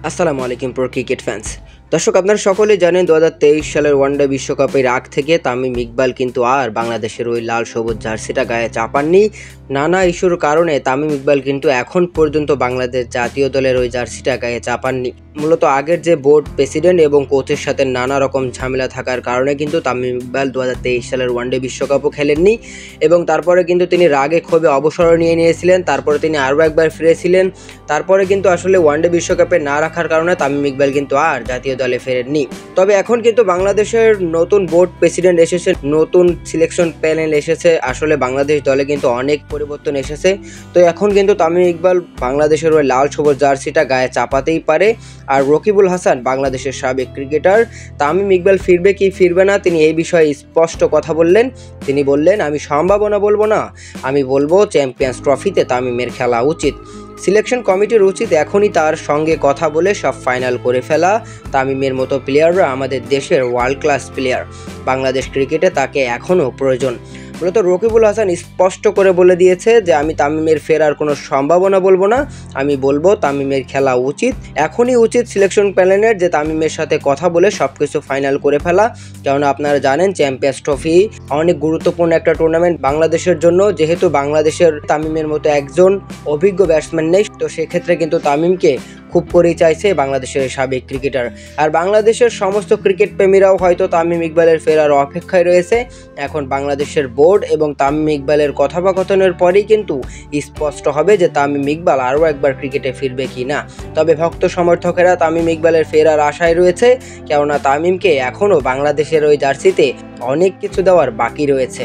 আসসালামু আলাইকুম pro cricket fans. দর্শক, আপনারা সকলেই জানেন 2023 সালের ওয়ানডে বিশ্বকাপের আগ থেকে তামিম ইকবাল কিন্তু আর বাংলাদেশের ওই লাল সবুজ জার্সিটা গায়ে চাপাননি। নানা ইস্যুর কারণে তামিম ইকবাল কিন্তু এখন পর্যন্ত বাংলাদেশ জাতীয় দলের ওই জার্সিটা গায়ে চাপাননি। মূলত আগের যে বোর্ড প্রেসিডেন্ট এবং কোচের সাথে নানা রকম ঝামেলা থাকার কারণে কিন্তু তামিম ইকবাল 2023 সালের ওয়ানডে বিশ্বকাপও খেলেননি এবং তারপরে কিন্তু তিনি রাগে ক্ষোভে অবসর নিয়েছিলেন। তারপরে তিনি আরও একবার ফিরেছিলেন। তারপরে কিন্তু আসলে ওয়ানডে বিশ্বকাপে না রাখার কারণে তামিম ইকবাল কিন্তু আর জাতীয় দলে ফেরেননি। তবে এখন কিন্তু বাংলাদেশের নতুন বোর্ড প্রেসিডেন্ট এসেছে, নতুন সিলেকশন প্যানেল এসেছে। আসলে বাংলাদেশ দলে কিন্তু অনেক পরিবর্তন এসেছে। তো এখন কিন্তু তামিম ইকবাল বাংলাদেশের ওই লাল সবুজ জার্সিটা গায়ে চাপাতেই পারে। আর রকিবুল হাসান বাংলাদেশের সাবেক ক্রিকেটার, তামিম ইকবাল ফিরবে কি ফিরবে না তিনি এই বিষয়ে স্পষ্ট কথা বললেন। তিনি বললেন, আমি সম্ভাবনা বলবো না, আমি বলবো চ্যাম্পিয়ন্স ট্রফিতে তামিমের খেলা উচিত। সিলেকশন কমিটির উচিত এখনই তার সঙ্গে কথা বলে সব ফাইনাল করে ফেলা। তামিমের মতো প্লেয়াররা আমাদের দেশের ওয়ার্ল্ড ক্লাস প্লেয়ার, বাংলাদেশ ক্রিকেটে তাকে এখনও প্রয়োজন। মূলত রকিবুল হাসান স্পষ্ট করে বলে দিয়েছে যে আমি তামিমের ফেরার কোনো সম্ভাবনা বলবো না, আমি বলবো তামিমের খেলা উচিত। এখনই উচিত সিলেকশন প্যানেলের যে তামিমের সাথে কথা বলে সব কিছু ফাইনাল করে ফেলা। কেননা আপনারা জানেন চ্যাম্পিয়ন্স ট্রফি অনেক গুরুত্বপূর্ণ একটা টুর্নামেন্ট বাংলাদেশের জন্য। যেহেতু বাংলাদেশের তামিমের মতো একজন অভিজ্ঞ ব্যাটসম্যান নেই, তো সেক্ষেত্রে কিন্তু তামিমকে খুব করেই চাইছে বাংলাদেশের সাবেক ক্রিকেটার। আর বাংলাদেশের সমস্ত ক্রিকেট প্রেমীরাও হয়তো তামিম ইকবালের ফেরার অপেক্ষায় রয়েছে। এখন বাংলাদেশের বোর্ড এবং তামিম ইকবালের কথোপকথনের পরেই কিন্তু স্পষ্ট হবে যে তামিম ইকবাল আরও একবার ক্রিকেটে ফিরবে কি না। তবে ভক্ত সমর্থকেরা তামিম ইকবালের ফেরার আশায় রয়েছে, কেননা তামিমকে এখনও বাংলাদেশের ওই জার্সিতে অনেক কিছু দেওয়ার বাকি রয়েছে।